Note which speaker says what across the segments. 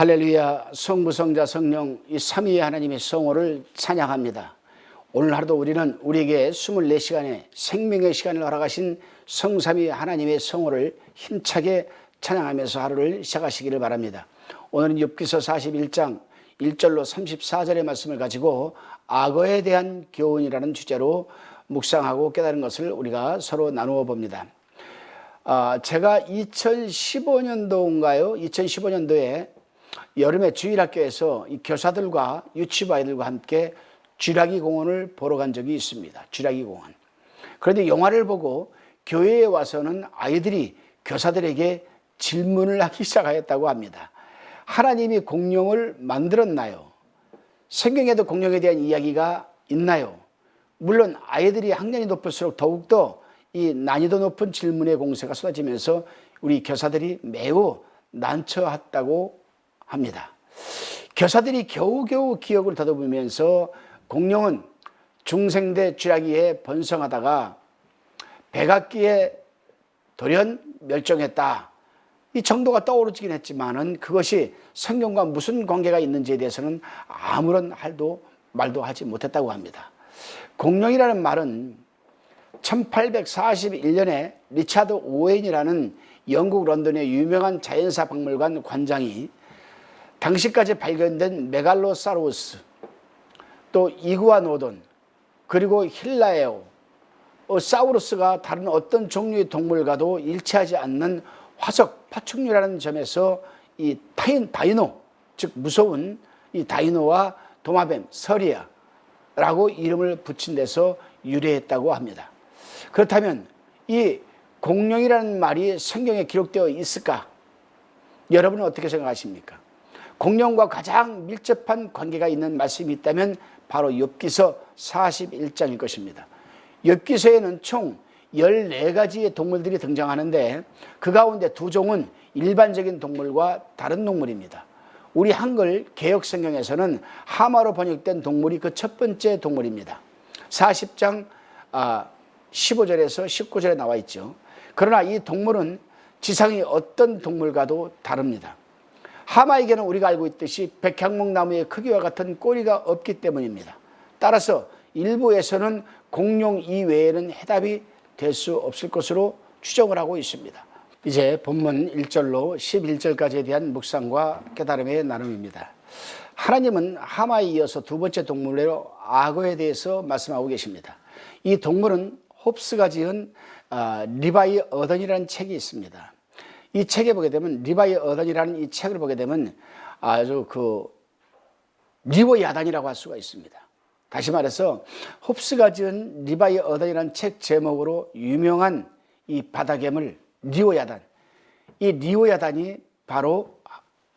Speaker 1: 할렐루야. 성부, 성자, 성령 이 삼위의 하나님의 성호를 찬양합니다. 오늘 하루도 우리는 우리에게 24시간의 생명의 시간을 허락하신 성삼위 하나님의 성호를 힘차게 찬양하면서 하루를 시작하시기를 바랍니다. 오늘은 욥기서 41장 1절로 34절의 말씀을 가지고 악어에 대한 교훈이라는 주제로 묵상하고 깨달은 것을 우리가 서로 나누어 봅니다. 제가 2015년도인가요? 2015년도에 여름에 주일학교에서 이 교사들과 유치부 아이들과 함께 쥐라기 공원을 보러 간 적이 있습니다. 쥐라기 공원. 그런데 영화를 보고 교회에 와서는 아이들이 교사들에게 질문을 하기 시작하였다고 합니다. 하나님이 공룡을 만들었나요? 성경에도 공룡에 대한 이야기가 있나요? 물론 아이들이 학년이 높을수록 더욱더 이 난이도 높은 질문의 공세가 쏟아지면서 우리 교사들이 매우 난처했다고 합니다. 교사들이 겨우겨우 기억을 더듬으면서 공룡은 중생대 쥐라기에 번성하다가 백악기에 돌연 멸종했다. 이 정도가 떠오르긴 했지만은 그것이 성경과 무슨 관계가 있는지에 대해서는 아무런 말도 하지 못했다고 합니다. 공룡이라는 말은 1841년에 리차드 오웬이라는 영국 런던의 유명한 자연사 박물관 관장이 당시까지 발견된 메갈로사우루스, 또 이구아노돈, 그리고 힐라에오, 사우루스가 다른 어떤 종류의 동물과도 일치하지 않는 화석 파충류라는 점에서 이 다이노, 즉 무서운 이 다이노와 도마뱀, 서리아라고 이름을 붙인 데서 유래했다고 합니다. 그렇다면 이 공룡이라는 말이 성경에 기록되어 있을까? 여러분은 어떻게 생각하십니까? 공룡과 가장 밀접한 관계가 있는 말씀이 있다면 바로 욥기서 41장일 것입니다. 욥기서에는 총 14가지의 동물들이 등장하는데 그 가운데 2종은 일반적인 동물과 다른 동물입니다. 우리 한글 개역성경에서는 하마로 번역된 동물이 그 첫 번째 동물입니다. 40장 15절에서 19절에 나와 있죠. 그러나 이 동물은 지상의 어떤 동물과도 다릅니다. 하마에게는 우리가 알고 있듯이 백향목나무의 크기와 같은 꼬리가 없기 때문입니다. 따라서 일부에서는 공룡 이외에는 해답이 될 수 없을 것으로 추정을 하고 있습니다. 이제 본문 1절로 11절까지에 대한 묵상과 깨달음의 나눔입니다. 하나님은 하마에 이어서 두 번째 동물로 악어에 대해서 말씀하고 계십니다. 이 동물은 홉스가 지은 리바이 어던이라는 책이 있습니다. 이 책에 보게 되면 리바이 어던이라는 이 책을 보게 되면 아주 리워야단이라고 할 수가 있습니다. 다시 말해서 홉스가 지은 리바이 어던이라는 책 제목으로 유명한 이 바다괴물 리워야단, 이 리워야단이 바로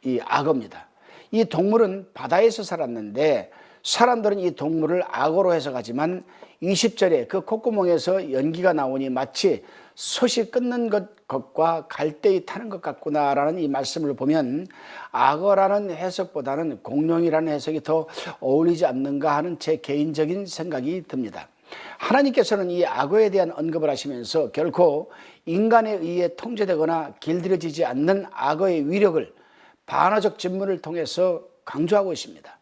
Speaker 1: 이 악어입니다. 이 동물은 바다에서 살았는데 사람들은 이 동물을 악어로 해석하지만 20절에 그 콧구멍에서 연기가 나오니 마치 솥이 끓는 것과 갈대에 타는 것 같구나라는 이 말씀을 보면 악어라는 해석보다는 공룡이라는 해석이 더 어울리지 않는가 하는 제 개인적인 생각이 듭니다. 하나님께서는 이 악어에 대한 언급을 하시면서 결코 인간에 의해 통제되거나 길들여지지 않는 악어의 위력을 반어적 진문을 통해서 강조하고 있습니다.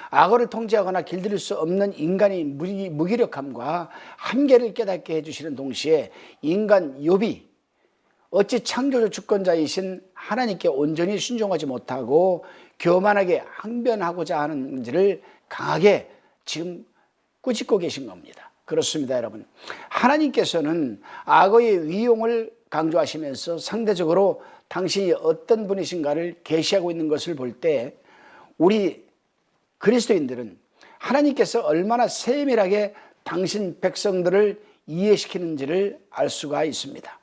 Speaker 1: 악어를 통제하거나 길들일 수 없는 인간의 무기력함과 한계를 깨닫게 해주시는 동시에 인간 욥이 어찌 창조주 주권자이신 하나님께 온전히 순종하지 못하고 교만하게 항변하고자 하는지를 강하게 지금 꾸짖고 계신 겁니다. 그렇습니다, 여러분. 하나님께서는 악어의 위용을 강조하시면서 상대적으로 당신이 어떤 분이신가를 계시하고 있는 것을 볼 때 우리 그리스도인들은 하나님께서 얼마나 세밀하게 당신 백성들을 이해시키는지를 알 수가 있습니다.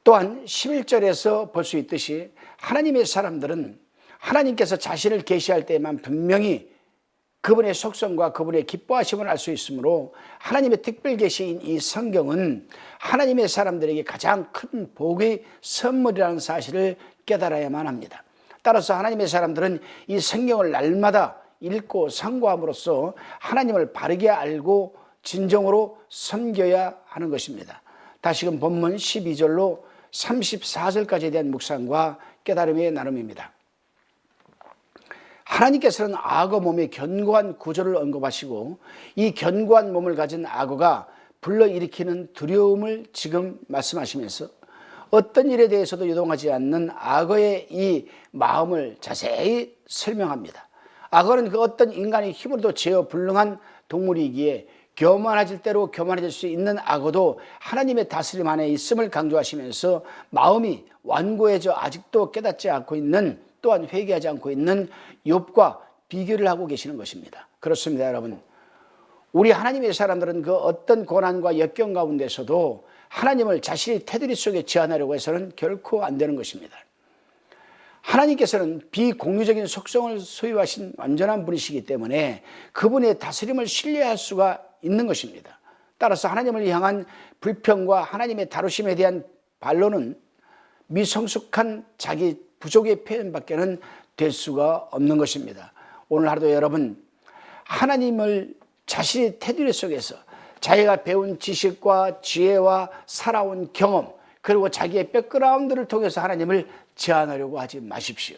Speaker 1: 또한 11절에서 볼 수 있듯이 하나님의 사람들은 하나님께서 자신을 계시할 때에만 분명히 그분의 속성과 그분의 기뻐하심을 알 수 있으므로 하나님의 특별 계시인 이 성경은 하나님의 사람들에게 가장 큰 복의 선물이라는 사실을 깨달아야만 합니다. 따라서 하나님의 사람들은 이 성경을 날마다 읽고 상고함으로써 하나님을 바르게 알고 진정으로 섬겨야 하는 것입니다. 다시금 본문 12절로 34절까지에 대한 묵상과 깨달음의 나눔입니다. 하나님께서는 악어 몸의 견고한 구조를 언급하시고 이 견고한 몸을 가진 악어가 불러일으키는 두려움을 지금 말씀하시면서 어떤 일에 대해서도 요동하지 않는 악어의 이 마음을 자세히 설명합니다. 악어는 그 어떤 인간의 힘으로도 제어 불능한 동물이기에 교만해질 대로 교만해질 수 있는 악어도 하나님의 다스림 안에 있음을 강조하시면서 마음이 완고해져 아직도 깨닫지 않고 있는, 또한 회개하지 않고 있는 욥과 비교를 하고 계시는 것입니다. 그렇습니다, 여러분. 우리 하나님의 사람들은 그 어떤 고난과 역경 가운데서도 하나님을 자신의 테두리 속에 제한하려고 해서는 결코 안 되는 것입니다. 하나님께서는 비공유적인 속성을 소유하신 완전한 분이시기 때문에 그분의 다스림을 신뢰할 수가 있는 것입니다. 따라서 하나님을 향한 불평과 하나님의 다루심에 대한 반론은 미성숙한 자기 부족의 표현밖에는 될 수가 없는 것입니다. 오늘 하루도 여러분, 하나님을 자신의 테두리 속에서 자기가 배운 지식과 지혜와 살아온 경험, 그리고 자기의 백그라운드를 통해서 하나님을 제한하려고 하지 마십시오.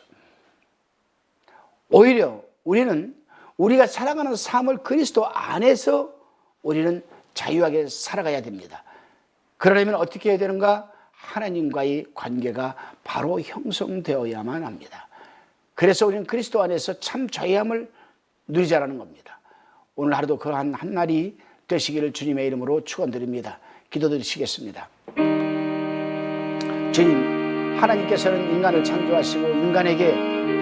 Speaker 1: 오히려 우리는 우리가 살아가는 삶을 그리스도 안에서 우리는 자유하게 살아가야 됩니다. 그러려면 어떻게 해야 되는가? 하나님과의 관계가 바로 형성되어야만 합니다. 그래서 우리는 그리스도 안에서 참 자유함을 누리자라는 겁니다. 오늘 하루도 그러한 한 날이 되시기를 주님의 이름으로 축원드립니다. 기도드리시겠습니다. 주님, 하나님께서는 인간을 창조하시고 인간에게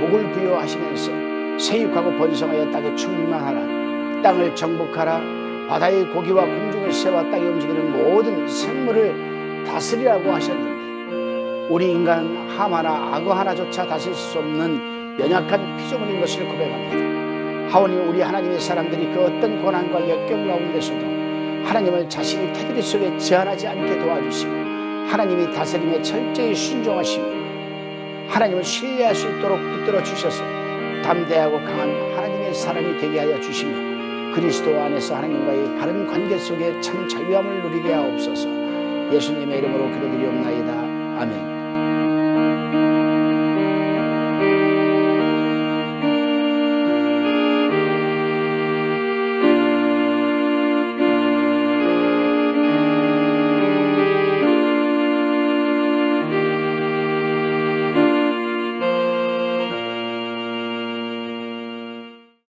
Speaker 1: 복을 부여하시면서 세육하고 번성하여 땅에 충만하라, 땅을 정복하라, 바다의 고기와 공중의 새와 땅에 움직이는 모든 생물을 다스리라고 하셨는데 우리 인간은 함 하나 악어 하나조차 다스릴 수 없는 연약한 피조물인 것을 고백합니다. 하오니 우리 하나님의 사람들이 그 어떤 고난과 역경 가운데서도 하나님을 자신의 테두리 속에 제한하지 않게 도와주시고 하나님이 다스림에 철저히 순종하시며 하나님을 신뢰할 수 있도록 붙들어 주셔서 담대하고 강한 하나님의 사람이 되게 하여 주시며 그리스도 안에서 하나님과의 바른 관계 속에 참 자유함을 누리게 하옵소서. 예수님의 이름으로 기도드리옵나이다. 아멘.